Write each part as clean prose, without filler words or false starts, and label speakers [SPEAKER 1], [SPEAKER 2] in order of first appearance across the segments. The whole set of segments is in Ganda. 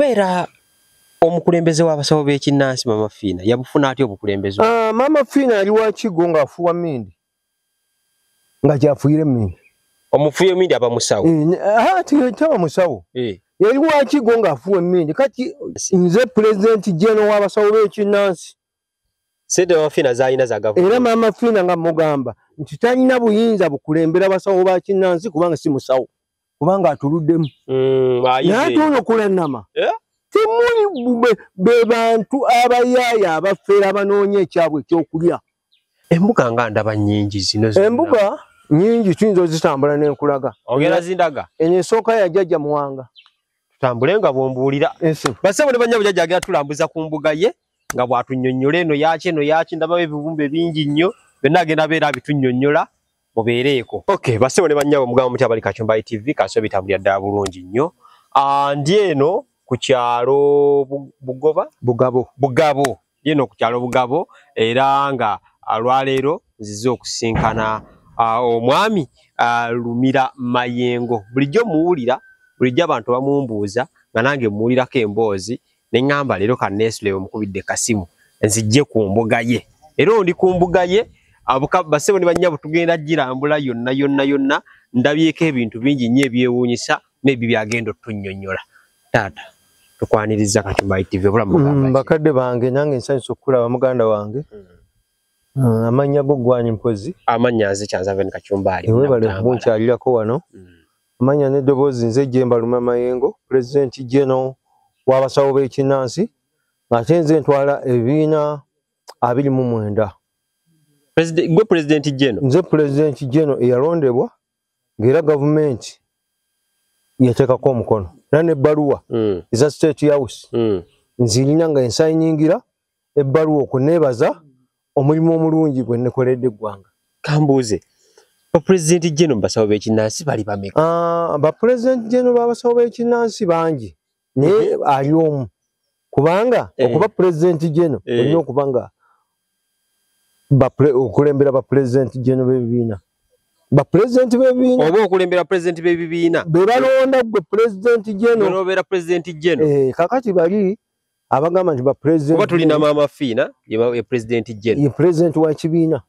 [SPEAKER 1] obeera omukulembeze w'abasawo b'ekinnansi Mama Fiina yabufuna atya obukulembeze?
[SPEAKER 2] Mama Fiina ali wa Kigo ng'afuwa Mindi nga kyafuire Mindi.
[SPEAKER 1] Omufuye Mindi aba musawo?
[SPEAKER 2] Taba musawo. Yali wa Kigo ng'afuwa Mindi. Kati nze President General w'abasawo b'ekinnansi.
[SPEAKER 1] Sente Mama Fiina z'alina za gavumenti.
[SPEAKER 2] Era Mama Fiina nga mugamba nti talina buyinza bukulembera abasawo ba kinnansi kubanga si musawo. Kubanga atuluddemu. Naye ono kulannama. Temuli be bantu abayaaya abafeera abanoonya ekyabwe ekyokulya.
[SPEAKER 1] Embuga nga ndaba nnyingi zino.
[SPEAKER 2] Embuga nnyingi tuyinza ozitambula n'enkulaga.
[SPEAKER 1] Ogera zindaga?
[SPEAKER 2] Eno esooka ya Jjajja Muwanga.
[SPEAKER 1] Tutambule nga bw'ombuulira. Basebo ne bannyabo Jjajja agera tulambuza ku mbuga ye nga bw'atunnyonnyola eno yaaki ndabawo ebibumbe bingi nnyo byonna agenda beera abitunnyonnyola mubeereeko. Okay, basebo ne bannyabo mugamba muti abali Kachumba TV kaso bitambulira ddala bulungi nnyo. Ndi eno ku kyalo Bugabo yeno ku kyalo Bugabo era nga alwaleero nzize okusinkana omwami Lumira Mayengo. Bulijjo muwulira, bulijjo abantu bamumbuuza nga nange muwulirako emboozi ne ngamba leero kanneesule omukubidde kasimu nzijje ku mbuga ye. Era ndi ku mbuga ye basebo ne bannyabo tugenda girambula yonna ndabyeko ebintu bingi nnyo ebyewuunyisa n'ebyo byagenda otunnyonnyola. Taata tukwaniriza Kachumba TV obulamu
[SPEAKER 2] bakadde bange nange nsanyusa okulaba muganda wange. Amanya go gwani mpozi.
[SPEAKER 1] Amanya nze Kyanzave Kachumba ali.
[SPEAKER 2] Ewe bale bunkyalirako wano. Amanya n'eddoboozi nze Jemba Lumira Mayengo, President General w'abasawo b'ekinnansi. Ate nze ntwala ebibiina 29.
[SPEAKER 1] Gwe President General?
[SPEAKER 2] Nze President General eyalondebwa ng'era gavumenti yateekako omukono. Era n'ebbaluwa eza State House nzirina nga ensayingira ebbaluwa okuneebaza omulimu omulungi gwe nekoledde eggwanga.
[SPEAKER 1] Kambuuze, ba President General basawo b'ekinnansi bali bameka?
[SPEAKER 2] Ba President General b'abasawo b'ekinnansi bangi naye ali omu kubanga okuba President General olina okuba nga okulembera ba President General b'ebibiina. Ba President b'ebibiina
[SPEAKER 1] oba okulembera President b'ebibiina
[SPEAKER 2] be balonda gwe President General
[SPEAKER 1] n'obeera President General.
[SPEAKER 2] Kakati bali abagamba nti ba President
[SPEAKER 1] kuba tulina Mama Fiina ye President General.
[SPEAKER 2] Ye President wa kibiina.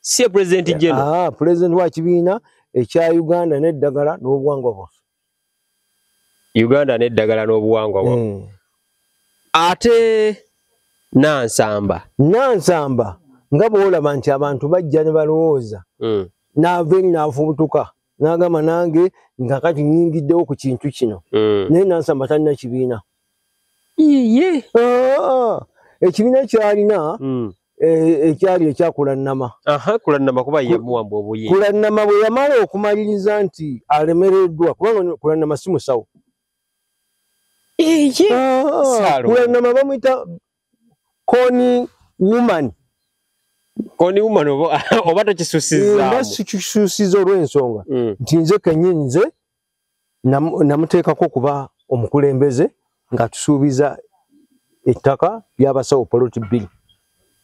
[SPEAKER 1] Si ye President General.
[SPEAKER 2] President wa kibiina ekya Uganda n'eddagala n'obuwangwa bwaffe.
[SPEAKER 1] Uganda n'eddagala n'obuwangwa bwaffe. Ate Nansamba nga bw'olaba nti abantu bajja ne balowooza n'ava eri n'afubutuka n'agamba nange nga kati nnyingiddewo ku kintu kino naye Nansamba talina kibiina. Ekibiina kyalina ekyali ekyakulannama. Kulannama kuba ye muwamba obuye.
[SPEAKER 2] Kulannama bwe yamala okumaliriza nti alemereddwa kubanga kulannama si musawo. Kulannama bamuyita Koni Woman.
[SPEAKER 1] Koni Woman oba tokisusizzaamu?
[SPEAKER 2] Sikisusiza olw'ensonga nti nze kennyini nze namuteekako kuba omukulembeze nga tusuubiza ettaka ly'abasawo poloti bbiri.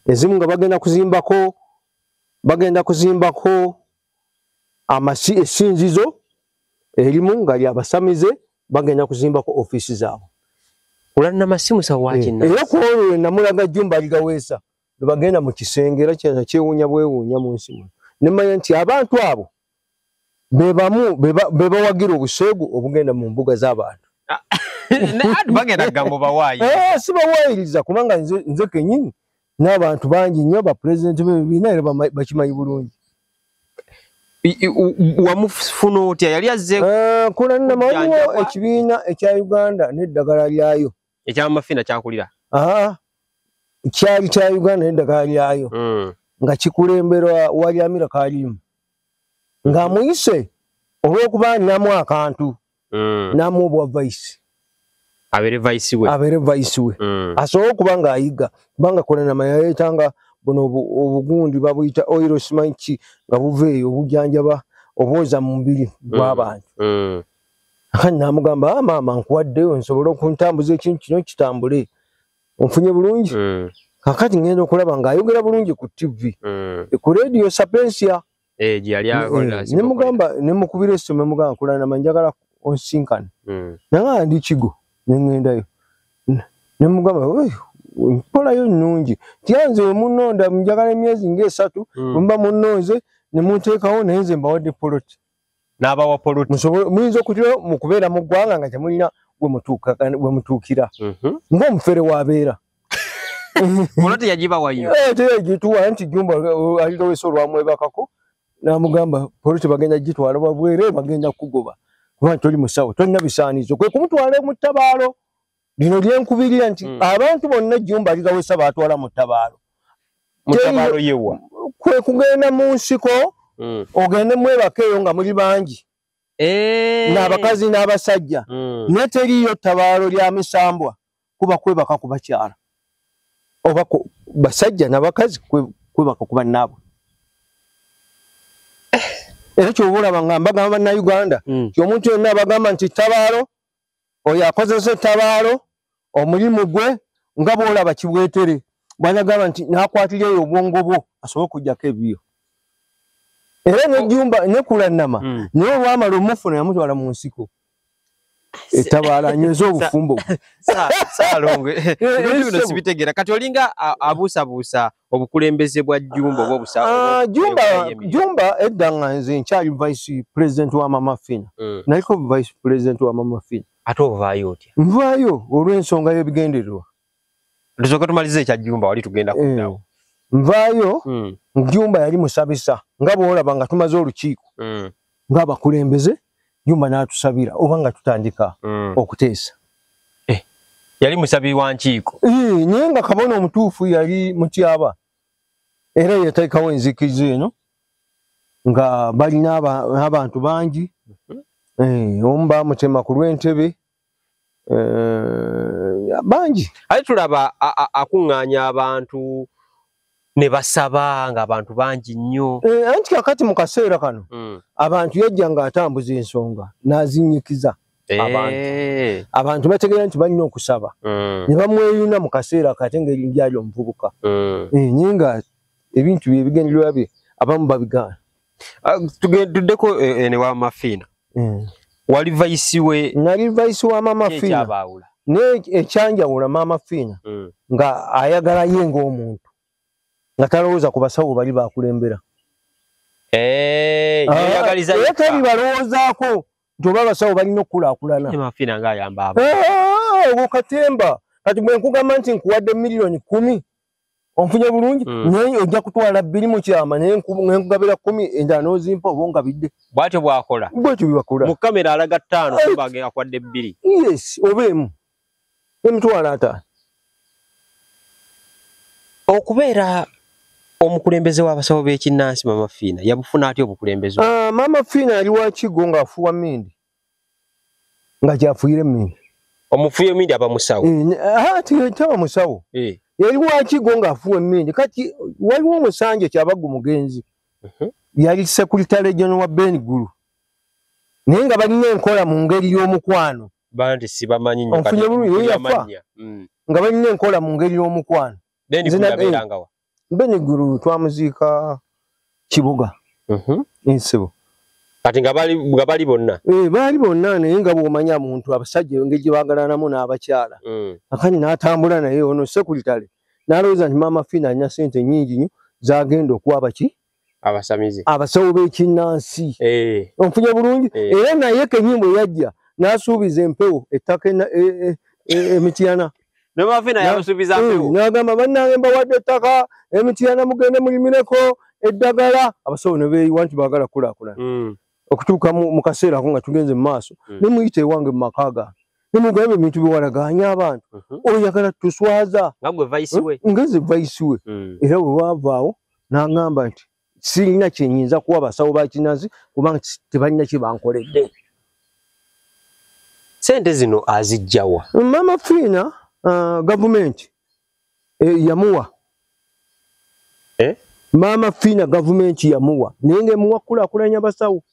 [SPEAKER 2] Ezimu nga bagenda kuzimbako essinzizo, erimu nga lyabasamize bagenda kuzimbako ofiisi zaabwe.
[SPEAKER 1] Kulannama si musawo wa kinnansi.
[SPEAKER 2] Era ku olwo namulaga Jjumba Ligaweesa lwe bagenda mu kisenge era kyana kyewuunya bwewuunya mu nsi muno. Ne mmanya nti abantu abo be bamu be bawagira obuseegu obugenda mu mbuga z'abantu.
[SPEAKER 1] Bagenda gambo bawaayi.
[SPEAKER 2] Si bawaayiriza kubanga nze kennyini n'abantu bangi nnyo ba President b'ebibiina era bakimanyi bulungi.
[SPEAKER 1] Wamufuna otya yali azze
[SPEAKER 2] kulannama waliwo ekibiina ekya Uganda n'eddagala lyayo.
[SPEAKER 1] Ekya Mama Fiina kyakulira?
[SPEAKER 2] Kyali kya Uganda n'eddagala lyayo nga kikulemberwa Walyamira Kalimu ng'amuyise olw'okuba nnamu akantu n'amu obwa vice.
[SPEAKER 1] Abeere vice we. Asobola
[SPEAKER 2] okuba ng'ayiga kubanga kulannama yaleetanga buno obugundi babuyita oil simanki nga buveeyo obujjanjaba obwoza mu mubiri gw'abantu. Kati n'amugamba maama nkuwaddeyo nsobole okuntambuza ekintu kino kitambule onfunye bulungi. Kakati ngenda okulaba ng'ayogera bulungi ku TV ku Radio Sapientia. Nemugamba nemukubira essimu nemugamba kulannama njagala onsinkane. Nanga ndi Kigo nengendayo nemugamba mpolayo nnungi tianze munonda mjagala emyezi ng'esatu mba munonze nemuteekawo nenze mbawadde poloti
[SPEAKER 1] n'abawa poloti
[SPEAKER 2] muyinza okutyo mu kubeera mu ggwanga nga temulina we mutuukira ng'omufere wabeera
[SPEAKER 1] poloti yagibawayo
[SPEAKER 2] teyagituwa nti Jumba alilowesa olwamwebakako n'amugamba poloti bagenda gitwala wabwere bagenda kugoba kuba toli musawo tolina bisaanizo kwe kumutwala mu ttabaalo lino lyenkubirira nti abantu bonna Jumba ligawesa baatwala mu ttabaalo
[SPEAKER 1] yewa
[SPEAKER 2] kwe kugenda mu nsiko ogende mwebakeeyo nga muli bangi n'abakazi n'abasajja naye teriyo ttabaalo lya misambwa kuba kwebaka ku bakyala oba basajja n'abakazi kwebaka ku bannaabwe era kyobulaba nga mbagamba bannayuganda omuntu yonna abagamba nti ttabaalo oyo akozesa ettabaalo omulimu gwe nga bwolaba kibwetere bw'anagamba nti n'akwatiryeyo obwongo bwo asobole okugjako ebiyo era ne Jumba ne Kulannama naye olwamala omufuna yamutwala mu nsiko ettabaalo anyweza obufumbo
[SPEAKER 1] Saalonge bino sibitegeera kati olinga abuusabuusa obukulembeze bwa Jumba oba obusa
[SPEAKER 2] Jumba edda nga nze nkyali vice president wa Mama Fina naliko vice president wa Mama Fina
[SPEAKER 1] ate ovaayo otya
[SPEAKER 2] nvaayo olw'ensonga y'ebigendererwa
[SPEAKER 1] tusooke tumalize ekya Jumba wali tugenda kuddawo
[SPEAKER 2] nvaayo Jumba yali musabisa nga bw'olaba nga tumaze olukiiko ng'abakulembeze Jumba n'atusabira oba nga tutandika okuteesa
[SPEAKER 1] yali musabi wa nkiiko
[SPEAKER 2] naye nga kabona omutuufu yali Mutyaba era yateekawo enzikirizo eno nga balina abantu bangi omu bamutema ku lw'entebe bangi
[SPEAKER 1] ate tulaba akuŋŋaanya abantu ne basaba ng'abantu bangi nnyo
[SPEAKER 2] anti kakati mu kaseera kano abantu yajja ng'atambuza ensonga n'azinyikiza abantu bategeera nti balina okusaba ne bamweyuna mu kaseera kate ngeri gyali omuvubuka naye nga ebintu bye ebigendererwa bye abamu babigaana
[SPEAKER 1] tuddeko ene wa Mafiina wali vaisi we
[SPEAKER 2] nali vaisi wa Mama Fina naye ekyanjawula Mama Fina nga ayagala ye ng'omuntu nga talowooza ku basawo bali bakulembera
[SPEAKER 1] yeyagaliza
[SPEAKER 2] teri balowoozaako nti oba abasawo balina okukulaakulana
[SPEAKER 1] Mafiina ng'ayamba
[SPEAKER 2] obwo katemba kati bwe nkugamba nti nkuwadde miliyoni 10 onfunye bulungi naye ojja kutwala 2 mu kyama naye nkugabira 10 endala n'ozimpa oba ongabidde
[SPEAKER 1] bw'atyo bw'akola
[SPEAKER 2] bw'atyo bwebakola
[SPEAKER 1] mu kamera alaga 5 kuba agenda kwadde 2
[SPEAKER 2] yes oba emu emitwalo 5
[SPEAKER 1] okubeera omukulembeze w'abasawo b'ekinnansi Mama Fina yabufuna atya obukulembeze
[SPEAKER 2] Mama Fina yali wa Kigo ng'afuwa Mmindi nga kyafuire Mmindi
[SPEAKER 1] omufuye Mmindi aba musawo
[SPEAKER 2] taba musawo yali wa Kigo ng'afuwa Mmindi kati waliwo omusanja Kyabagu mugenzi yali Secretary General wa Ben Gulu naye nga balina enkola mu ngeri y'omukwano
[SPEAKER 1] bandi sibamanyi nnyo
[SPEAKER 2] kati nga balina enkola mu ngeri y'omukwano Ben Gulu twamuziika Kibuga ensebo
[SPEAKER 1] kati nga bali bonna
[SPEAKER 2] baali bonna naye nga bw'omanya muntu abasajja engeri gye baagalanamu n'abakyala akani n'atambula naye ono Secretary n'alowooza nti Mama Fina alina ssente nnyingi nnyo z'agenda okuwa ki
[SPEAKER 1] abasamizi
[SPEAKER 2] abasawo b'ekinnansi onfunye bulungi era naye kenyimbo yajja n'asuubiza empewo ettaka Emityana
[SPEAKER 1] ne Mama Fina yamusuubiza mpewo
[SPEAKER 2] n'agamba bannange mbawadde ettaka Emityana mugende mulimireko eddagala abasawo ne beeyiwa nti baagala kulaakulana okutuuka mu kaseera ako nga tugenze mu maaso ne muyita ewange mu maka gange ne mugamba ebintu biwalagaanya abantu oyagala tuswaza ngeze vaisi we era bwe waavaawo n'aŋŋamba nti sirina kyenyinza kuwa abasawo ba kinnansi kubanga tebalina kye bankoledde
[SPEAKER 1] sente zino azijjawa
[SPEAKER 2] Mama Fina gavumenti yamuwa Mama Fina gavumenti yamuwa naye ng'emuwa kulaakulanya abasawo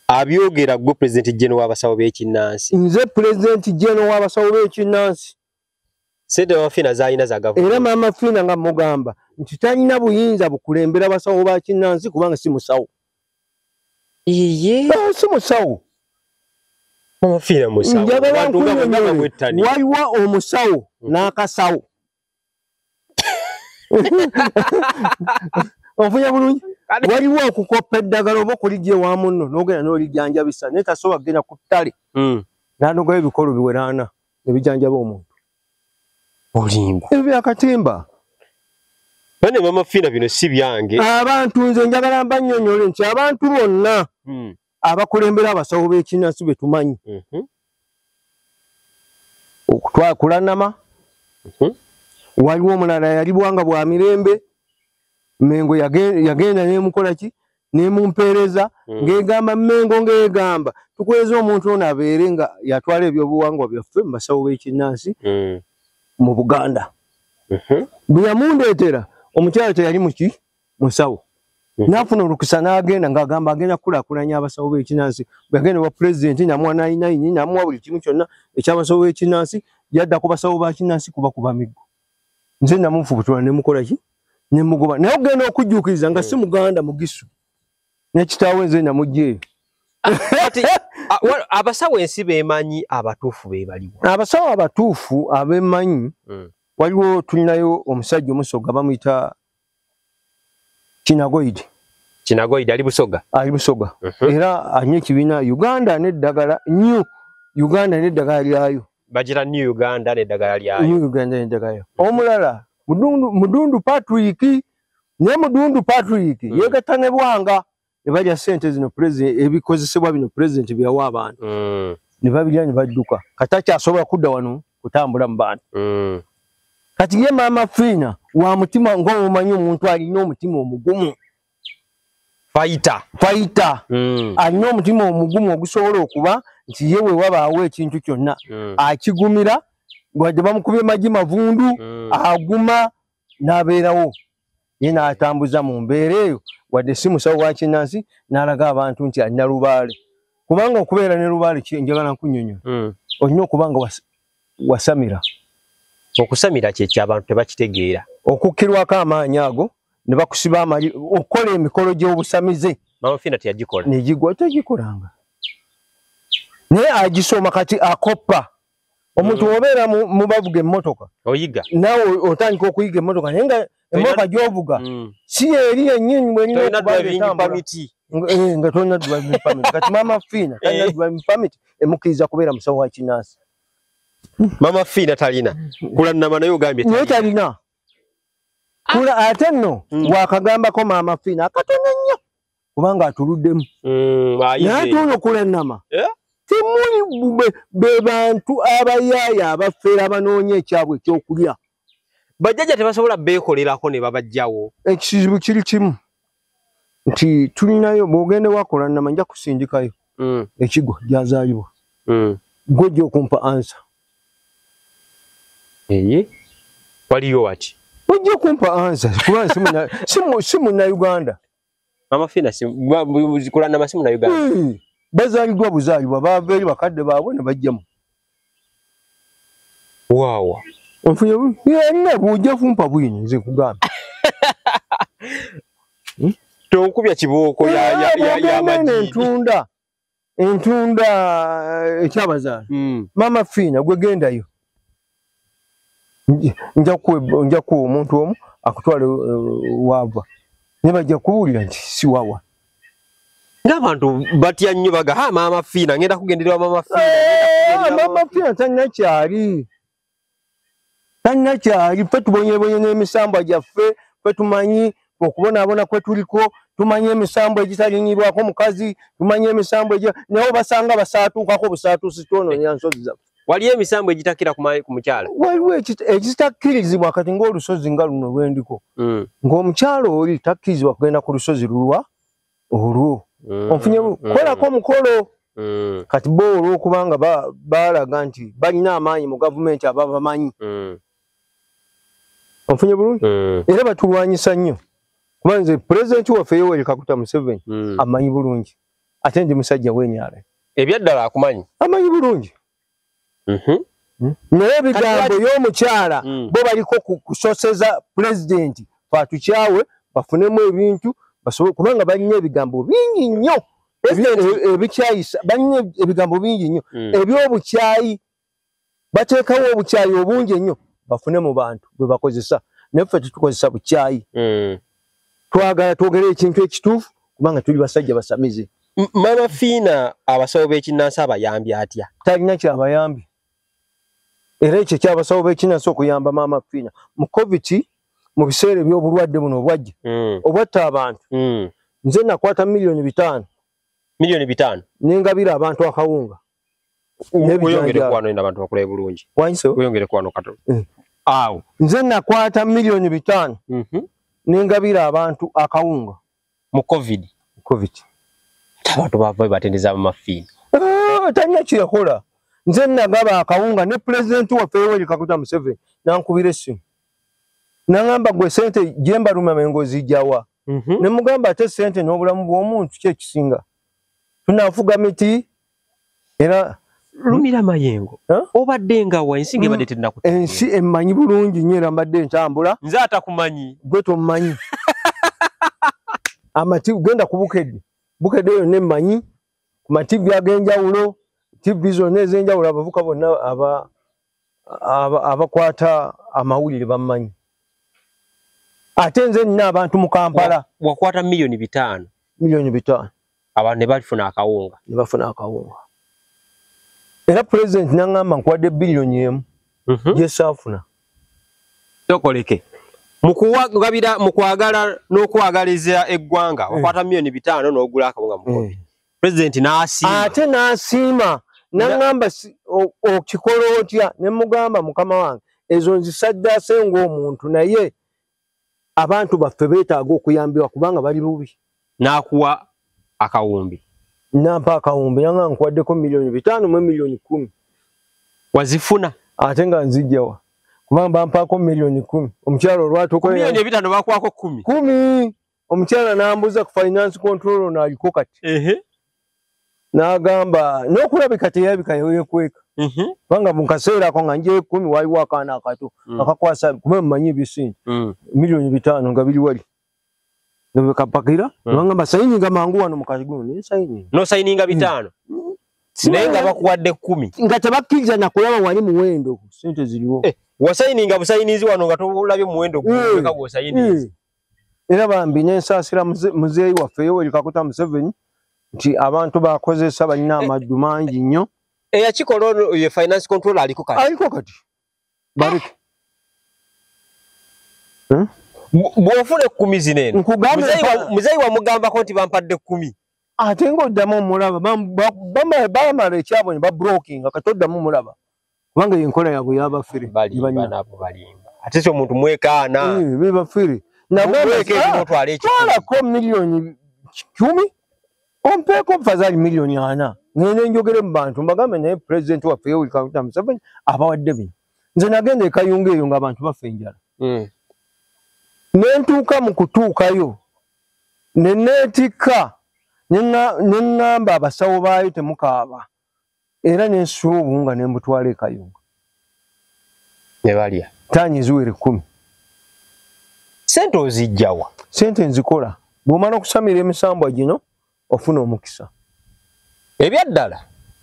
[SPEAKER 1] abyogera gwe President General w'abasawo b'ekinnansi
[SPEAKER 2] nze President General w'abasawo b'ekinnansi
[SPEAKER 1] sente Mama Fina zaalina za gavumenti
[SPEAKER 2] era Mama Fina nga mugamba nti talina buyinza bukulembera abasawo ba kinnansi kubanga si musawo si musawo
[SPEAKER 1] Amafina musawo.
[SPEAKER 2] Waliwo omusawo n'akasawo. Ofunya bulungi. Waliwo okukoppa eddagala oba okulijja ewa munno n'ogenda n'olijjanjabisa naye tasobola kugenda ku ttale. N'anogayo ebikolo biweraana ne bijjanjaba omuntu.
[SPEAKER 1] Olimba.
[SPEAKER 2] Ebyo byakatimba.
[SPEAKER 1] Bane Amafina bino si byange.
[SPEAKER 2] Abantu nze njagala mbannyonnyole nti abantu bonna abakulembera abasawo b'ekinnansi be tumanyi. Okulanama. Waliwo omulala yali Bwanga bwa Mirembe. Mengo yagenda n'emukola ki? N'emumpeereza ng'egamba Mengo ng'egamba tukweza omuntu ono abeere nga yatwala ebyobuwangwa byaffe mu basawo b'ekinnansi mu Buganda. Bwe yamundeetera omukyala teyali musawo. N'afuna olukisa n'agenda ng'agamba agenda kukulaakulanya abasawo b'ekinnansi. Bwe yagenda wa pulezidenti namuwa nayinayini namuwa buli kimu kyonna eky'abasawo b'ekinnansi yadda ku basawo ba kinnansi kubakuba miggo. Nze namufubutula ne mukola ki? Ne mugoba. Naye ogenda okujjuukiriza nga si Muganda mugisu. Ne kitaawe nze namugjeeyo.
[SPEAKER 1] Abasawo ensi beemanyi abatuufu be baliwo.
[SPEAKER 2] Abasawo abatuufu abeemanyi waliwo tulinayo omusajja omusoga bamuyita Kinagoidi.
[SPEAKER 1] Kinagoidi ali Busoga. Ali
[SPEAKER 2] Busoga. Era anye ekibiina Uganda n'eddagala New Uganda n'eddagala lyayo.
[SPEAKER 1] Bagira New Uganda n'eddagala lyayo.
[SPEAKER 2] New Uganda n'eddagala. Omulala Mudundu Patrick ne Mudundu Patrick yegatta ne Bwanga ne balya ssente zino president ebikozesebwa bino president byawa abantu. Ne babirya ne badduka. Katachi asobola kudda wano kutambula mu bantu. Kati ye Mama Fina wa mutima ng'omumanyi omuntu alina omutima omugumu.
[SPEAKER 1] Fighter.
[SPEAKER 2] Alina omutima omugumu ogusobola okuba nti yewe wabaawo ekintu kyonna akigumira wadde bamukubye magi mavundu aguma n'abeerawo ye n'atambuza mu mbeera eyo wadde si musawo wa kinnansi n'alaga abantu nti alina lubaale. Kubanga okubeera ne lubaale njagala nkunnyonnyola olina okuba nga wasamira.
[SPEAKER 1] Okusamira kyekyo abantu tebakitegeera.
[SPEAKER 2] Okukkirwako amaanyi ago ne bakusiba amali okukola emikolo gy'obusamize.
[SPEAKER 1] Mama Fina teyagikola.
[SPEAKER 2] Negigwa tegikolanga. Naye agisoma kati akoppa. Omuntu obeera mu bavuga emmotoka.
[SPEAKER 1] Oyiga.
[SPEAKER 2] Naawe otandika okuyiga emmotoka naye nga emmotoka gy'ovuga si eri yennyini bw'erina nga tolina driving permit. Kati Mama Fina talina driving permit emukkiriza kubeera musawo wa kinnansi.
[SPEAKER 1] Mama Fina talina. Kulanama naye ogambye
[SPEAKER 2] naye talina. Ate nno wakagambako Mama Fina akatono nnyo kubanga atuluddemu. Naye ate ono Kulanama temuli be bantu abayaaya abafeera abanoonya ekyabwe ekyokulya.
[SPEAKER 1] Bajjajja tebasobola beekolerako ne babajjawo.
[SPEAKER 2] Ekizibu kiri kimu nti tulinayo bw'ogende wa Kulanama nja kusindikayo ekigo gy'azaalibwa. Gwe ojja okumpa ansa.
[SPEAKER 1] Waliyo wati?
[SPEAKER 2] Ojja kumpa ansa kubanga si Munnayuganda.
[SPEAKER 1] Mama Fina Kulanama si Munnayuganda.
[SPEAKER 2] Bazaalibwa buzaalibwa baava eri bakadde baabwe ne bajjamu.
[SPEAKER 1] Waawa.
[SPEAKER 2] Onfunye yenna bw'ojja kumpa bwino nze nkugamba.
[SPEAKER 1] Tonkubya kibooko ya Majidi.
[SPEAKER 2] Entunda ekyabazaala. Mama Fina gwe gendayo. Nja kuwa omuntu omu akutwale waava. Ne bajja kuwulira nti si wawa.
[SPEAKER 1] N'abantu batya nnyo baga Mama Fina ngenda kugenderera Mama Fina.
[SPEAKER 2] Mama Fina tannakyali. Ffe tubonyebonye n'emisambo gyaffe ffe tumanyi okubonaabona kwe tuliko tumanyi emisambo egitalinyirwako mukazi tumanyi emisambo naye basanga basaatuukako busaatuusi twononya nsozi zaffe.
[SPEAKER 1] Waliyo emisambo egitakira ku mukyala?
[SPEAKER 2] Waliwo egitakkirizibwa kati ng'olusozi nga luno lwendiko. Ng'omukyala oli takkirizibwa kugenda ku lusozi lulwa olwo. Onfunye kolako omukolo. Kati bo olw'okubanga baalaga nti balina amaanyi mu gavumenti ababamanyi. Onfunye bulungi? Era batulwanyisa nnyo. Kuba nze pulezidenti waffe Yoweri Kaguta Museveni amanyi bulungi. Ate ndi musajja w'enyaala.
[SPEAKER 1] Ebyaddala akumanyi?
[SPEAKER 2] Amanyi bulungi. Naye ebigambo y'omukyala bo baliko kusoseza pulezidenti batukyawe bafunemu ebintu basobole kubanga balina ebigambo bingi nnyo ebikyayisa banyine ebigambo bingi nnyo ebyobukyayi bateekawo obukyayi obungi ennyo bafune mu bantu bwe bakozesa naffe tetukozesa bukyayi twagala twogere ekintu ekituufu kubanga tuli basajja basamize.
[SPEAKER 1] Mama Fiina abasawo b'ekinnansi abayambi atya?
[SPEAKER 2] Talina kyabayambi era ekyo kyabasawo b'ekinnansi okuyamba Mama Fiina mu COVID mu biseera eby'obulwadde buno obwajja obwatta abantu nze nakwata milioni 5 n'engabira abantu akawunga
[SPEAKER 1] oyongere kwano n'abantu bakulaye bulungi oyongere kwano kato awo
[SPEAKER 2] nze nakwata milioni 5 n'engabira abantu akawunga
[SPEAKER 1] mu COVID abantu bava batendeza Mama Fiina
[SPEAKER 2] talina kyeyakola nze nagaba akawunga ne pulezidenti waffe Yoweri Kaguta Museveni nankubira essimu nangamba gwe sente gyembaluma mengo zijjawa ne mugamba ate sente n'obulamu bw'omuntu kyekisinga tunafuga miti era
[SPEAKER 1] Lumira Mayengo obadde nga wa ensi ngebadde tenakutegeera
[SPEAKER 2] ensi emmanyi bulungi nnyo era mbadde ntambula
[SPEAKER 1] nze atakumanyi
[SPEAKER 2] gwe tommanyi amati genda ku bukedde yo nemmanyi ku mativi ag'enjawulo TV zonna ez'enjawulo abavuka bonna abakwata amawulire bammanyi ate nze nina abantu mu Kampala
[SPEAKER 1] wakwata milioni 5 abantu ne bafuna akawunga era president nangamba nkwadde bilioni 1 yesaafuna tokoleke mukuwagabira mukwagala n'okwagaliza eggwanga wakwata milioni 5 n'ogula akawunga mu president n'asiima
[SPEAKER 2] ate n'asiima nangamba okikola otya ne mugamba mukama wange ezo nzisaddaase ng'omuntu naye abantu baffe beetaaga okuyambibwa kubanga bali bubi
[SPEAKER 1] n'akuwa akawumbi
[SPEAKER 2] nampa akawumbi yanga nkwaddeko milioni 5 mu milioni 10
[SPEAKER 1] wazifuna
[SPEAKER 2] ate nga nzijjawa kubanga bampaako milioni 10 omukyalo olwatukola
[SPEAKER 1] milioni 5 bakwako
[SPEAKER 2] 10 omukyala n'ambuza ku finance control n'aliko kati n'agamba n'okulabika teyabika yekweka kubanga mu kaseera ako nga nje 10 waliwo akaana akato akakwasa kuba mmanyi ebisente milioni 5 nga biri wali nebekapakira nangamba sayininga mangu wano mu kaguno ne sayininga
[SPEAKER 1] no sayininga 5 sinenga bakuwadde 10
[SPEAKER 2] nga tabakkiriza nakulaba wali muwendo sente ziriwo
[SPEAKER 1] wasayininga busayinizi wano nga tolabye muwendo gweka gwosayinizi
[SPEAKER 2] era bambi n'ensaasira muzeeyi waffe Yoweri Kaguta Museveni nti abantu bakozesa balina amaddu mangi nnyo
[SPEAKER 1] eyakikola ye finance control aliko kati
[SPEAKER 2] bareke
[SPEAKER 1] bwofune 10 zinene muzeeyi wamugambako nti bampadde 10
[SPEAKER 2] ate ng'oddamu omulaba bamala ekyabo ne babrokinga kati oddamu omulaba kubanga yenkola yabwe yabafere
[SPEAKER 1] nabo balimba ate si omuntu mwekaana
[SPEAKER 2] bebafere twalako milioni 10 ompeeko fazali milioni 4 ngende njogere mu bantu mbagambe naye president waffe Yoweri Kaguta Museveni abawadde bino nze nagenda ekayunga eyo ng'abantu bafa enjala nentuuka mu kutuukayo neneetikka neŋŋamba abasawo baayo temukaaba era nensula obuwunga nembutwala ekayunga
[SPEAKER 1] ne balya
[SPEAKER 2] taanyi eziwere 10
[SPEAKER 1] sente ozijjawa
[SPEAKER 2] sente nzikola bw'omala okusamira emisambwa gino ofuna omukisa
[SPEAKER 1] ebyaddala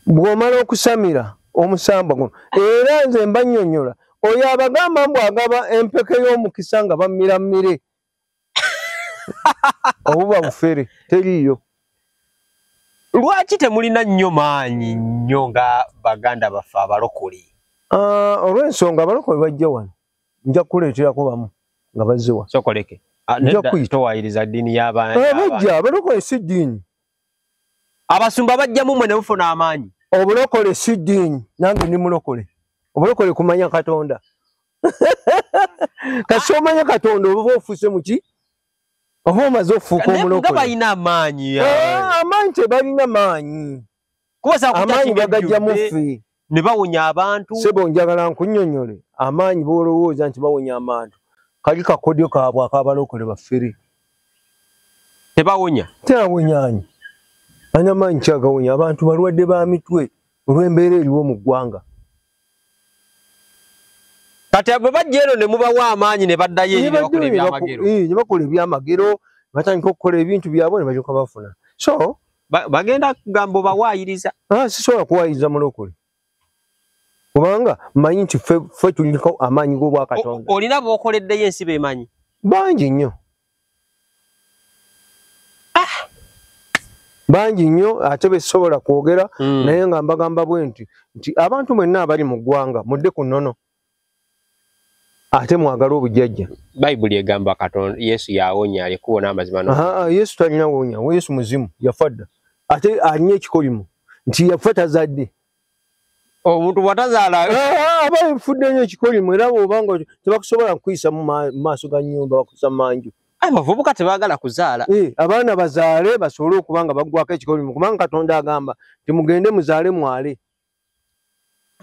[SPEAKER 2] bw'omala okusamira omusambwa guno era nze mbannyonnyola oyo abagamba mbwagaba empeke y'omukisa nga bamiramire obuba bufere teriiyo
[SPEAKER 1] lwaki temulina nnyo maanyi nnyo nga baganda baffe abalokole
[SPEAKER 2] olw'ensonga abalokole bajja wano nja kukuleeterako bamu nga bazze wa
[SPEAKER 1] sokoleke towayiriza ddiini
[SPEAKER 2] bajja abalokole si ddiini
[SPEAKER 1] abasumba bajjamu mwe ne mufuna amaanyi
[SPEAKER 2] obulokole si ddiini nange ndi mulokole obulokole kumanya Katonda kasi omanya Katonda oba ofuuse muki oba omaze ofuuka omulokole
[SPEAKER 1] nga balina amaanyi
[SPEAKER 2] amaanyi tebalina maanyi amaanyi bagajja muffe
[SPEAKER 1] ne bawonya abantu
[SPEAKER 2] sebo njagala nkunnyonnyole amaanyi b'olowooza nti bawonya abantu kali kakodyo kaabwe ak'abalokole baffere
[SPEAKER 1] tebawonya
[SPEAKER 2] tebawonyanyi anya maanyi kyagawonya abantu balwadde ba mitwe olw'embeera eriwo mu ggwanga
[SPEAKER 1] kati abo bajja eno ne mubawa amaanyi ne baddayo eri bakola ebyamagero
[SPEAKER 2] ne bakola ebyamagero batandika okukola ebintu byabwe ne balyoka bafuna so
[SPEAKER 1] bagenda kugamba bawayiriza.
[SPEAKER 2] Sisobola kuwayiriza mulokole. Kubanga manyi nti ffe tuliko amaanyi g'obwa Katonda.
[SPEAKER 1] Olina b'okoleddeyo ensi beemanyi?
[SPEAKER 2] Bangi nnyo. Bangi nnyo ate besobola kwogera naye nga mbagamba bwe nti abantu mwenna abali mu ggwanga mudde ku nnono. Ate mwagala obujjajja.
[SPEAKER 1] Bayibuli egamba Katonda Yesu yawonya alikuwona amazima no.
[SPEAKER 2] Yesu talina wonya, Yesu muzimu yafa dda. Ate alina ekikolimo nti yafa tazadde.
[SPEAKER 1] Omuntu bwatazaala
[SPEAKER 2] aba nfudde nnyo ekikolimo era bw'obanga tebakusobola kukuyisa mu maaso ga nnyumba bakusa manju.
[SPEAKER 1] Abavubuka tebaagala kuzaala.
[SPEAKER 2] Abaana bazaale basobole okuba nga baggwako ekikolimo kubanga Katonda agamba timugende muzaale mwale.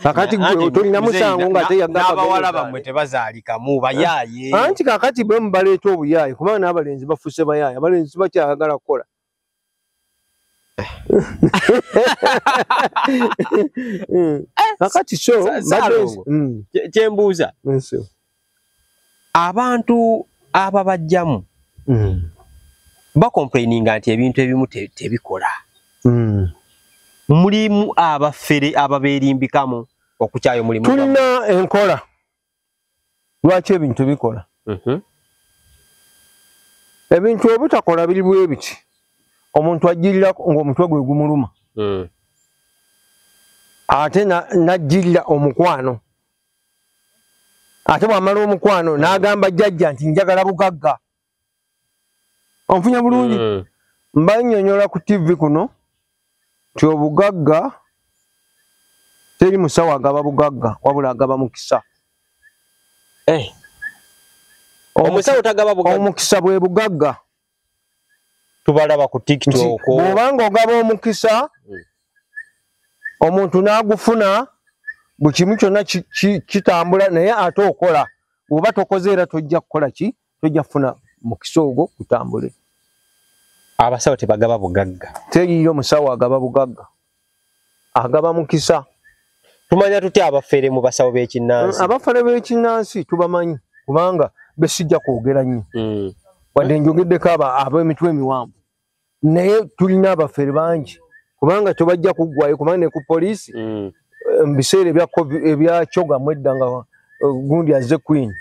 [SPEAKER 2] Kakati gwe tolina musango nga teyagamba
[SPEAKER 1] n'abawala bammwe tebazaalikamu bayaaye.
[SPEAKER 2] Anti kakati bwe mubaleeta obuyaaye kubanga n'abalenzi bafuuse bayaaye abalenzi bakyayagala kukola. Kakati so
[SPEAKER 1] kyembuuza abantu ababajjamu bakomplaininga nti ebintu ebimu tebikola. Mulimu abafere ababeerimbikamu okukyayo mulimu.
[SPEAKER 2] Tulina enkola lwaki ebintu bikola. Ebintu obutakola biri bwe biti. Omuntu ajjirira ng'omutwe gwe gumuluma. Ate najjirira omukwano. Ate bw'amala omukwano n'agamba jjajja nti njagala bugagga. Onfunya bulungi. Mbannyonnyola ku TV kuno nti obugagga teri musawo agaba bugagga wabula agaba mukisa.
[SPEAKER 1] Omusawo tagaba bugagga.
[SPEAKER 2] Omukisa bwe bugagga.
[SPEAKER 1] Tubalaba ku TikTok.
[SPEAKER 2] Bw'obanga ogaba omukisa omuntu n'agufuna buli kimu kyonna kitambula naye ate okola. Bw'oba tokoze era tojja kukola ki? Tojja kufuna mukisa ogwo kutambule.
[SPEAKER 1] Abasawo tebagaba bugagga.
[SPEAKER 2] Teriyo musawo agaba bugagga. Agaba mukisa.
[SPEAKER 1] Tumanya tutya abafere mu basawo b'ekinnansi?
[SPEAKER 2] Abafere b'ekinnansi tubamanyi kubanga besijja kwogera nnyo. Wadde njogeddeko ab'emitwe emiwanvu. Naye tulina abafere bangi kubanga tebajja kuggwayo kubanga ne ku poliisi mu biseera ebya Kyoga edda nga gundi azze Queen.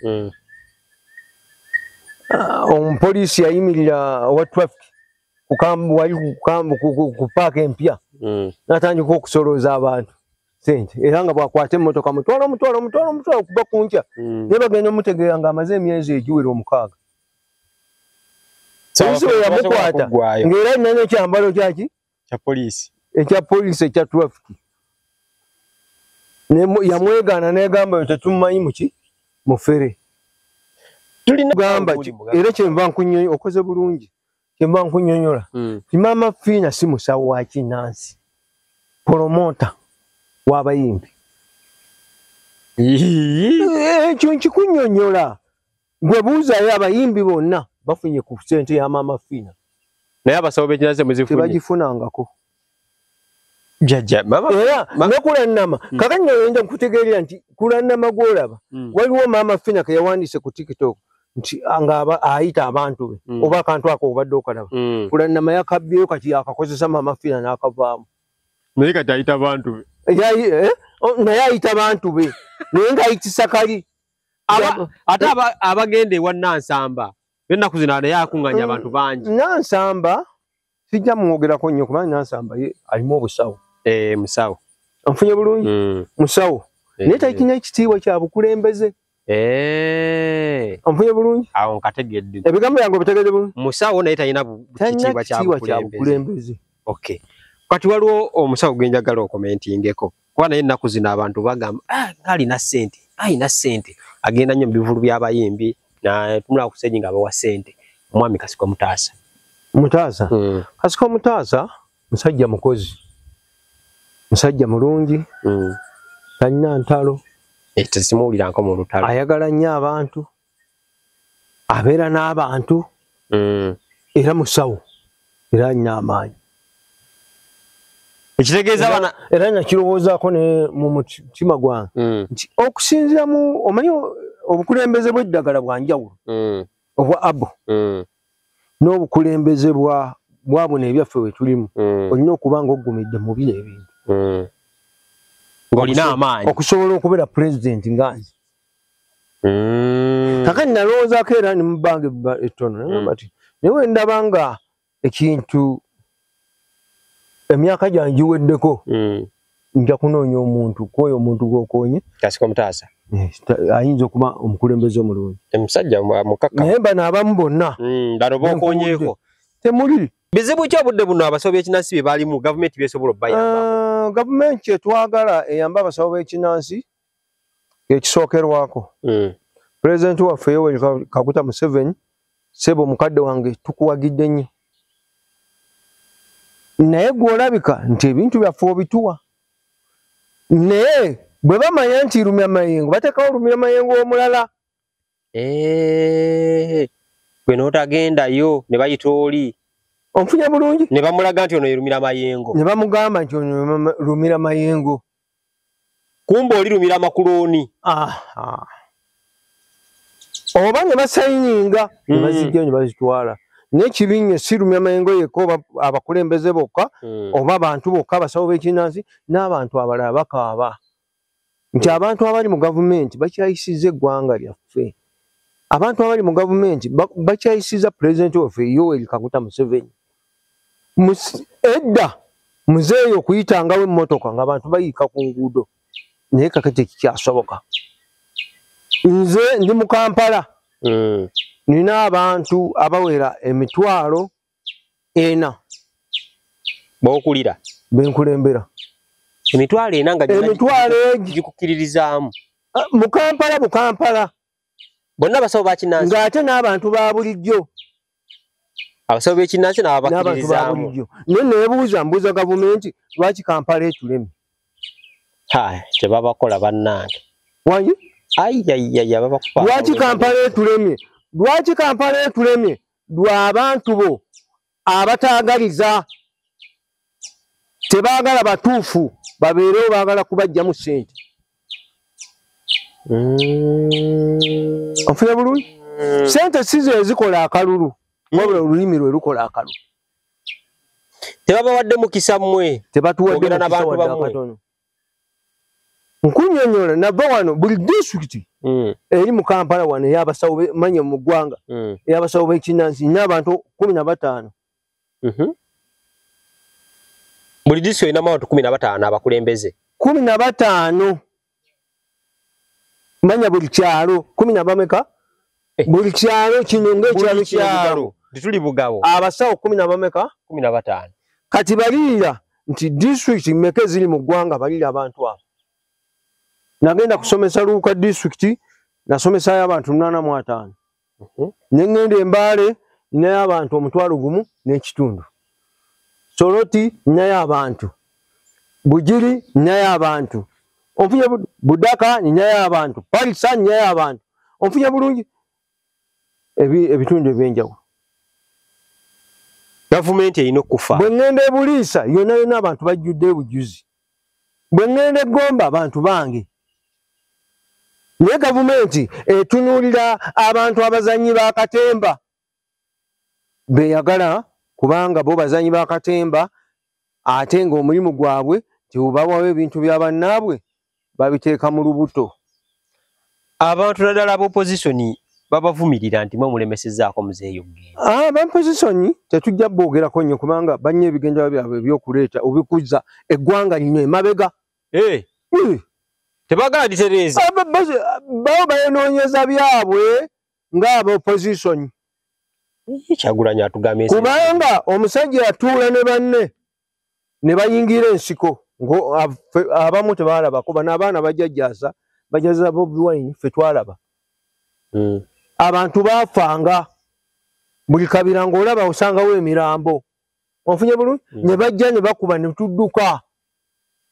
[SPEAKER 2] Omupoliisi yayimirira owa traffic ku paaka empya n'atandika okusolooza abantu sente era nga bw'akwata emmotoka mutwala kuba ku nkya naye bagenda omutegeera ng'amaze emyezi egiwera 6. Poliisi bwe yamukwata ng'era alina n'ekyambalo kyaki?
[SPEAKER 1] Kya poliisi.
[SPEAKER 2] Ekya poliisi ekya traffic. Yamwegaana n'egamba tetumumanyi muki? Mufere. Tulina gamba era kyenva nkunyonyola okoze bulungi. Kyenva nkunyonyola. Maama Fiina si musawo wa kinnansi. Promota w'abayimbi. Ekyo nkikunyonyola. Gwe buuzayo abayimbi bonna bafunye ku ssente ya Maama Fiina.
[SPEAKER 1] Naye abasawo b'ekinnansi muzifunye.
[SPEAKER 2] Tebagifunangako.
[SPEAKER 1] Jajja mama
[SPEAKER 2] era Kulannama kakati nayinza nkutegeerera nti Kulannama gw'olaba waliwo Maama Fiina ke yawandiise ku TikTok nti nga ayita abantu be oba akantu ako obadde okalaba. Kulannama yakabyeyo kati yakakozesa Maama Fiina n'akavaamu.
[SPEAKER 1] Naye kati ayita abantu be.
[SPEAKER 2] Naye ayita abantu be naye ng'ayitisa kali.
[SPEAKER 1] Ate abagenda ewa Nansamba ennaku zino naye akunganya abantu bangi.
[SPEAKER 2] Nansamba sijja mwogerako nnyo kubanga Nansamba ye alimu obusawo.
[SPEAKER 1] Musawo.
[SPEAKER 2] Anfunye bulungi? Musawo. Naye talina ekitiibwa kya bukulembeze. Anfunye bulungi?
[SPEAKER 1] Awo nkategedde.
[SPEAKER 2] Ebigambo byange obitegedde bulungi?
[SPEAKER 1] Musawo naye talina ekitiibwa kya bukulembeze. Okay. Kati waliwo omusawo gwe njagala okomentingeko. Kuba naye ennaku zino abantu bagamba ng'alina ssente, alina ssente. Agenda nnyo mu bivulu by'abayimbi tumulaba ku stage nga abawa ssente. Omwami Kasiko Mutaasa.
[SPEAKER 2] Mutaasa? Kasiko Mutaasa musajja mukozi. Musajja mulungi. Talina ntalo.
[SPEAKER 1] Tesimuwuliranko mu lutalo.
[SPEAKER 2] Ayagala nnyo abantu. Abeera n'abantu. Era musawo. Era alina amaanyi.
[SPEAKER 1] Ekitegeeza bana
[SPEAKER 2] era nakirowoozaako ne mu mutima gwange nti okusinziira mu omanyi obukulembeze bw'eddagala bwa njawulo obwa abo n'obukulembeze bwabona ebyaffe we tulimu olina okuba ng'oggumidde mu biro ebintu
[SPEAKER 1] ng'olina amaanyi
[SPEAKER 2] okusobola okubeera pulezidenti nga nze kakati nalowoozaako era ne mu bbanga ettono nagamba ti naye we ndaba nga ekintu emyaka gyange giweddeko nja kunoonya omuntu kwoyo omuntu gw'okoonye
[SPEAKER 1] Kasiko Mutaasa
[SPEAKER 2] ayinza okuba omukulembeze omulungi
[SPEAKER 1] omusajja mukaka
[SPEAKER 2] naye bano abamu bonna
[SPEAKER 1] bano b'okoonyeeko
[SPEAKER 2] temuli
[SPEAKER 1] bizibu ki obudde buno abasawo b'ekinnansi bye balimu gavumenti byesobola obbayamba
[SPEAKER 2] gavumenti kyetwagala eyamba abasawo b'ekinnansi ekisookerwako pulezidenti waffe Yoweri Kaguta Museveni Ssebo mukadde wange tukuwagidde nnyo naye gw'olabika nti ebintu byaffe obituwa naye bwe bamanya nti Lumya Mayengo bateekawo Lumya Mayengo omulala
[SPEAKER 1] gwe n'otagendayo ne bayita oli
[SPEAKER 2] onfunye bulungi
[SPEAKER 1] ne bamulaga nti ono ye Lumya Mayengo
[SPEAKER 2] ne bamugamba nti ono Lumya Mayengo
[SPEAKER 1] kumba oli Lumya Makuloni
[SPEAKER 2] oba ne basayininga ne bazijja ne bazitwala n'ekibinye si Lumya Mayengo yekka oba abakulembeze bokka oba abantu bokka abasawo b'ekinnansi n'abantu abalala bakaaba nti abantu abali mu gavumenti bakyayisizza eggwanga lyaffe abantu abali mu gavumenti bakyayisizza pulezidenti waffe Yoweri Kaguta Museveni edda muzeeyo okuyitangawo emmotoka ng'abantu bayiika ku nguudo naye kakati ekikyasoboka nze ndi mu Kampala nina abantu abawera 40
[SPEAKER 1] b'okulira
[SPEAKER 2] benkulembera
[SPEAKER 1] emitwalo ena nga
[SPEAKER 2] emitwalo
[SPEAKER 1] gikukkiririzaamu
[SPEAKER 2] mu Kampala
[SPEAKER 1] bonna abasawo bakinnansi
[SPEAKER 2] ng'ate n'abantu ba bulijjo
[SPEAKER 1] abasawo b'ekinnansi n'ababakkiririzaamu
[SPEAKER 2] naye neebuuza mbuuza gavumenti lwaki Kampala etuleme
[SPEAKER 1] kye babakola bannange
[SPEAKER 2] wangi
[SPEAKER 1] ayayaya babakupa
[SPEAKER 2] lwaki Kampala etulemye lwaki Kampala etulemye lw'abantu bo abataagaliza tebaagala batuufu babeerewo baagala kubajjamu ssente onfunye bulungi ssente si ze zikola akalulu wabula olulimi lwe lukola akalulu
[SPEAKER 1] tebabawadde mukisa mmwe
[SPEAKER 2] tebatuwadde n'abantu bamwe nkunyonyola nava wano buli disitulikiti eri mu Kampala wano ey'abasawo manya mu ggwanga ey'abasawo b'ekinnansi n'abantu 15
[SPEAKER 1] buli disitulikiti erinamu abantu 15 abakulembeze
[SPEAKER 2] 15 manya buli kyalo 10 bameka buli kyalo kino ng'ekyalo
[SPEAKER 1] tituli bugabo
[SPEAKER 2] abasawo 10 bameka
[SPEAKER 1] 15
[SPEAKER 2] kati baliira nti disitulikiti mmeka eziri mu ggwanga baliira abantu abo nagenda kusomesa Luuka disitulikiti nasomesayo abantu 85 nengenda Embaale ninayo abantu 1,000 Soroti ninayo abantu Bugiri ninayo abantu onfunye Budaka ninayo abantu Parisa ninayo abantu onfunye bulungi ebitundu ebyenjawulo
[SPEAKER 1] gavumenti erina okufa
[SPEAKER 2] bwe ngenda e Buliisa yonna abantu bajjudde bujuzi bwe ngenda e Gomba abantu bange naye gavumenti etunuulira abantu abazanyi b'akatemba beeyagala kubanga bo bazanyi b'akatemba ate ng'omulimu gwabwe tibubawawo ebintu bya bannaabwe babiteeka mu lubuto
[SPEAKER 1] abantu naddala ab'opozisoni babavumirira nti mwe mulemesezzaako muzeeyo okugenda
[SPEAKER 2] abapozisoni tetujja bogerako nnyo kubanga bannyo ebigendererwa byabwe ebyokuleeta obikuza eggwanga lino emabega
[SPEAKER 1] tebagala litereeza
[SPEAKER 2] bao bayenoonyeza byabwe ng'abopozisoni
[SPEAKER 1] Kyagulanyi atugambye
[SPEAKER 2] kubanga omusajja yatuula ne banne ne bayingira ensiko abamu tebaalabako bano abaana bajjajjaasa bajaza Bobi Wine ffe twalaba abantu baafanga buli kabira ng'olaba osangawo emirambo onfunye bulungi ne bajja ne bakuba ne tudduka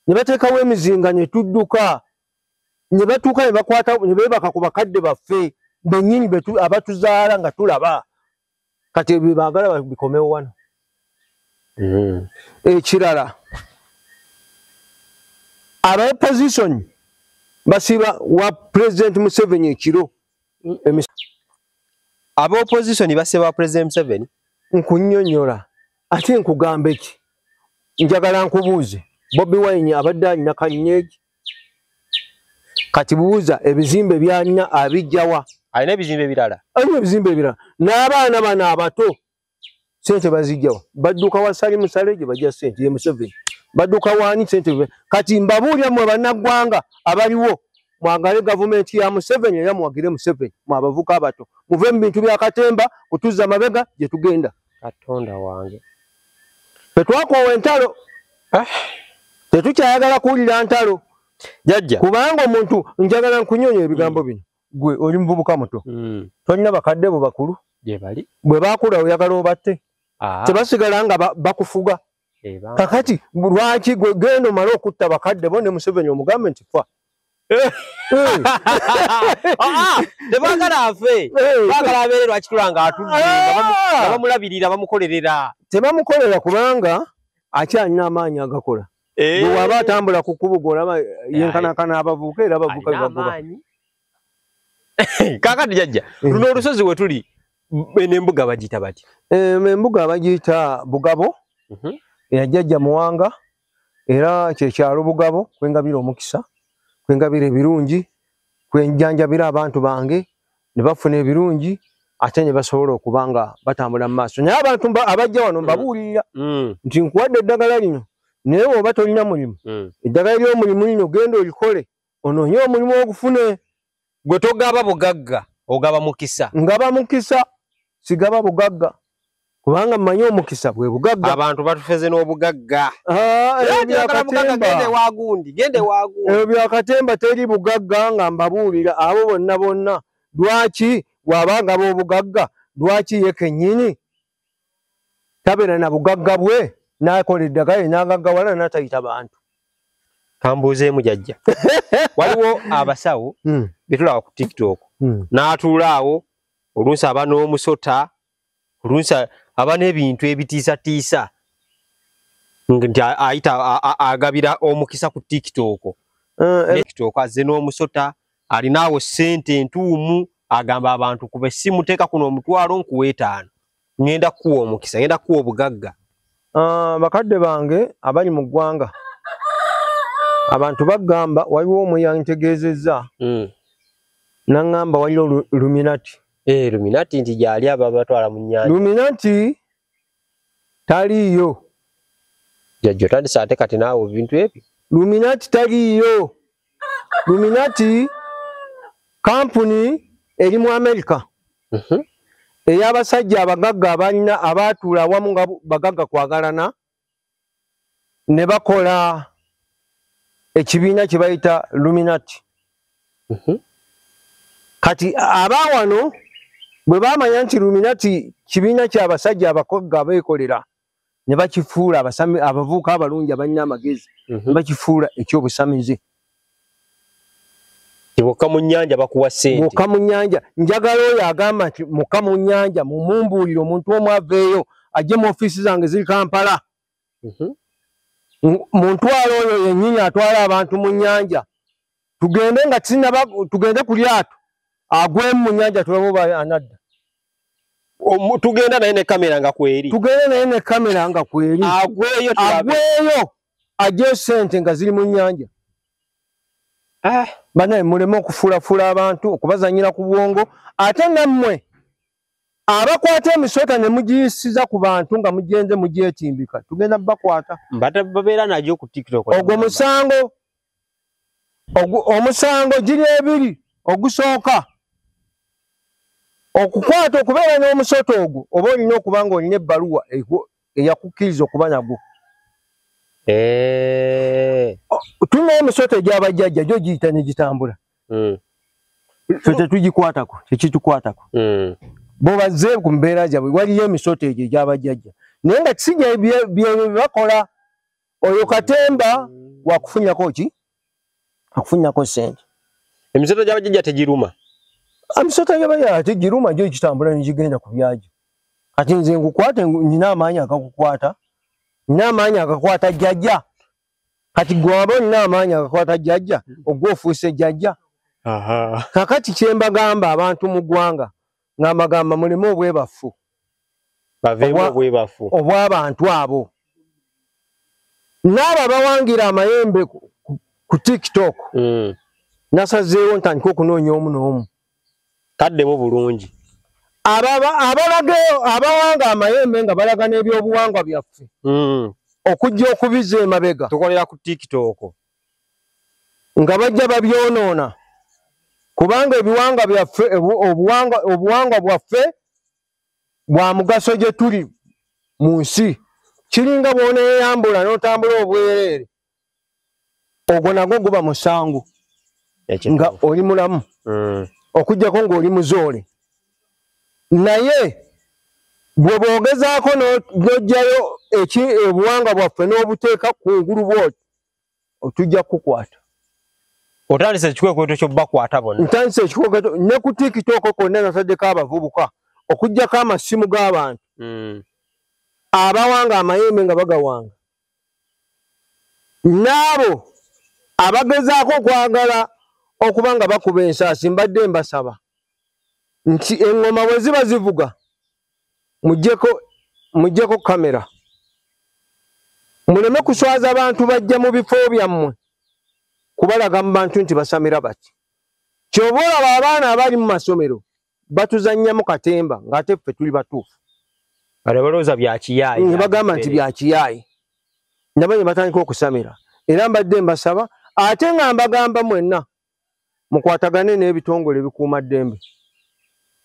[SPEAKER 2] ne bateekawo emizinga ne tudduka ne batuuka ne bakwata ne beebaka ku bakadde baffe bennyini abatuzaala nga tulaba kati baagala babikomewo wano ekirala ab'opposition basiba wa President Museveni ekiro ab'opposition basiba wa President Museveni nkunnyonnyola ate nkugambe ki njagala nkubuuze Bobi Wine abadde alina kanyeegi kati buuza ebizimbe byalina abijjawa
[SPEAKER 1] alina ebizimbe birala
[SPEAKER 2] n'abaana bano abato sente bazijjawa badduka wa Salimu Saleje bajja sente ye Museveni badduka waani sente kati mbabuulya mwe bannaggwanga abaliwo mwagale gavumenti ya Museveni era mwagire Museveni mwabavuka abato muve mu bintu bya Katemba kutuza mabega gye tugenda
[SPEAKER 1] Katonda wange
[SPEAKER 2] tetwakoowa entalo tetukyayagala kuwulira ntalo
[SPEAKER 1] jajja
[SPEAKER 2] kubanga omuntu njagala nkunyonya ebigambo bino gwe oli muvubuka muto tolina bakadde bo bakulu bwe bakula oyagala obatte tebasigala nga bakufuga kakati lwaki gwe genda omala okutta bakadde bo ne Museveni omugambe nti fa
[SPEAKER 1] tebagala afe bagala abeere lwakitula nga atudde nga bamulabirira bamukolerera
[SPEAKER 2] tebamukolera kubanga akyalina amaanyi agakola bwe waba atambula ku kkubo olaba yenkanakana abavubuka era abavubuka bebagoba
[SPEAKER 1] kakati jajja luno olusozi we tuli n'embuga bagiyita bati
[SPEAKER 2] embuga bagiyita Bugabo eyajjajja Muwanga era kyekyalo Bugabo kwengabira omukisa kwengabira ebirungi kwenjanjabira abantu bange ne bafuna ebirungi ate ne basobola okuba nga batambula mu maaso naye abantu abajja wano mbabuulirira nti nkuwadde eddagala lino naye oba tolina mulimu eddagala ly'omulimu lino genda olikole onoonye omulimu ogufune
[SPEAKER 1] gwe togaba bugagga ogaba mukisa
[SPEAKER 2] ngaba mukisa sigaba bugagga kubanga mmanyi omukisa bwe bugagga
[SPEAKER 1] abantu batufeze n'obugagga gende wagundi
[SPEAKER 2] ebyo byakatemba teri bugagga nga mbabuulira abo bonna lwaki bw'abanga b'obugagga lwaki ye kennyini tabeera na bugagga bwe n'akola eddagala n'agaggawala n'atayita bantu
[SPEAKER 1] kambuuzeemu jajja waliwo abasawo betulaba ku TikTok n'atuula awo oluusi aba n'omusota oluusi aba n'ebintu ebitiisatiisa nti ayita agabira omukisa ku TikTok TikTok azze n'omusota alinaawo ssente entuumu agamba abantu kuba essimu teeka kuno omutwalo nkuwa 5 ngenda kuwa omukisa ngenda kuwa obugagga
[SPEAKER 2] bakadde bange abali mu ggwanga abantu bagamba waliwo omu yantegeezezza n'aŋŋamba waliwo Luminati
[SPEAKER 1] Luminati nti gyali aba batwala mu nnyanja
[SPEAKER 2] Luminati taliiyo
[SPEAKER 1] jajjo tandise ate kati naawe ebintu ebyo
[SPEAKER 2] Luminati taliiyo Luminati kampuni eri mu Amerika ey'abasajja abagagga abalina abaatuula awamu nga bagagga kwagalana ne bakola ekibiina kye bayita Luminati kati abaawano bwe baamanya nti Luminati kibiina ky'abasajja abagagga abeekolera ne bakifuula abavubuka abalungi abalina amagezi ne bakifuula eky'obusamize
[SPEAKER 1] bokka mu nnyanja bakuwa ssente
[SPEAKER 2] bokka mu nnyanja njagala oyo agamba nti mukka mu nnyanja mumumbuulire omuntu omu aveeyo ajje mu ofiisi zange ziri Kampala muntwala oyo yennyini atwala abantu mu nnyanja tugende nga tugende ku lyato agwemu mu nnyanja tulabe oba anadda
[SPEAKER 1] tugenda naye ne kamera nga kweri
[SPEAKER 2] agweyo ajje ssente nga ziri mu nnyanja banaye muleme okufuulafula abantu okubazanyira ku bwongo ate nammwe abakwata emisota ne mugiyisiza ku bantu nga mugenze mugyetimbika tugenda bakwata
[SPEAKER 1] babeera nagyo ku TikTok
[SPEAKER 2] ogwo omusango giri ebiri ogusooka okukwata okubeera n'omusota ogwo oba olina okuba nga olina ebbaluwa eyakukkiriza okuba nagwo tulina emisota egy'abajjajja gyo giyita ne gitambula ffe tetugikwatako tekitukwatako bo bazze ku mbeera gyabwe waliyo emisota egyo egy'abajjajja naye nga kisijja bye bakola oyo Katemba wakufunyako ki akufunyako ssente
[SPEAKER 1] emisota gy'abajjajja tegiruma
[SPEAKER 2] emisota gy'abajjajja tegiruma gyo gitambula ne gigenda ku byagyo kati nze nkukwate nina amaanyi agakukwata nina amaanyi agakwata jjajja kati gwe waba olina amaanyi agakwata jjajja ogwo ofuuse jjajja kakati kye mbagamba abantu mu ggwanga nga mbagamba muleme obwebaffu
[SPEAKER 1] baveemu bwebafu
[SPEAKER 2] obw'abantu abo. N'abo abawangira amayembe ku TikTok nasazeewo ntandika okunoonya omu n'omu.
[SPEAKER 1] Taddemu bulungi.
[SPEAKER 2] Abawanga amayembe nga balaga n'ebyobuwangwa byaffe okujja okubiza emabega
[SPEAKER 1] tukolera ku TikTok
[SPEAKER 2] nga bajja babyonoona kubanga ebiwanga byaffe obuwangwa bwaffe bwa mugaso gye tuli mu nsi. Kiringa bw'oneeyambula n'otambula obwereere ogwo nagwo guba musango nga oli mulamu okujjako ng'oli muzoole. Naye bwe bwogezaako n'ojjayo obuwangwa bwaffe n'obuteeka ku ngulu bw'oti otujja kukukwata.
[SPEAKER 1] Otandise ekikwekweto ky'obbakwata bonna.
[SPEAKER 2] Ntandise ekikwekweto ne ku TikTok konna nataddeko abavubuka okujjako amasimu g'abantu abawanga amayembe nga bagawanga. N'abo abagezaako okwagala okuba nga bakuba ensaasi mbadde mbasaba nti eŋŋoma bwe ziba zivuga muggyeko kamera muleme kuswaza abantu bajja mu bifo byammwe kubalaga mu bantu nti basamira bati. Ky'oba olaba abaana abali mu masomero batuzannyamu katemba ng'ate ffe tuli batuufu.
[SPEAKER 1] Balowooza bya kiyaayi.
[SPEAKER 2] Ne bagamba nti bya kiyaayi. Nabo ne batandika okusamira. Era mbadde mbasaba ate nga mbagamba mwenna mukwatagane n'ebitongole ebikuuma ddembe.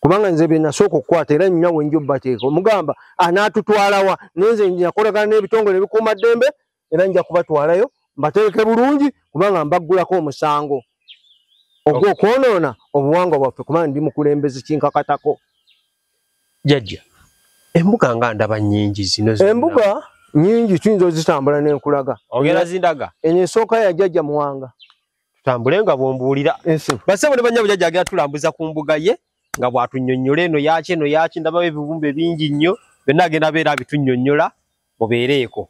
[SPEAKER 2] Kubanga nze bye nasooka okukwata era nnyina we njo bateeka. Omugamba anaatutwalawa nenze njakolagana n'ebitongole ebikuuma ddembe era nja kubatwalayo mbateeke bulungi kubanga mbaggulako omusango ogw'okwonoona obuwangwa bwaffe kubanga ndi mukulembeze kinkakatako.
[SPEAKER 1] Jjajja, embuga nga ndaba nnyingi zino.
[SPEAKER 2] Embuga nnyingi tuyinza ozitambula n'enkulaga.
[SPEAKER 1] Ogenda zindaga?
[SPEAKER 2] Eno esooka ya Jjajja Muwanga.
[SPEAKER 1] Tutambule nga bw'ombuulira. Basebo ne bannyabo Jjajja agenda tulambuza ku mbuga ye nga bw'atunnyonnyola eno yaki ndabawo ebibumbe bingi nnyo byonna agenda beera abitunnyonnyola mubeereeko.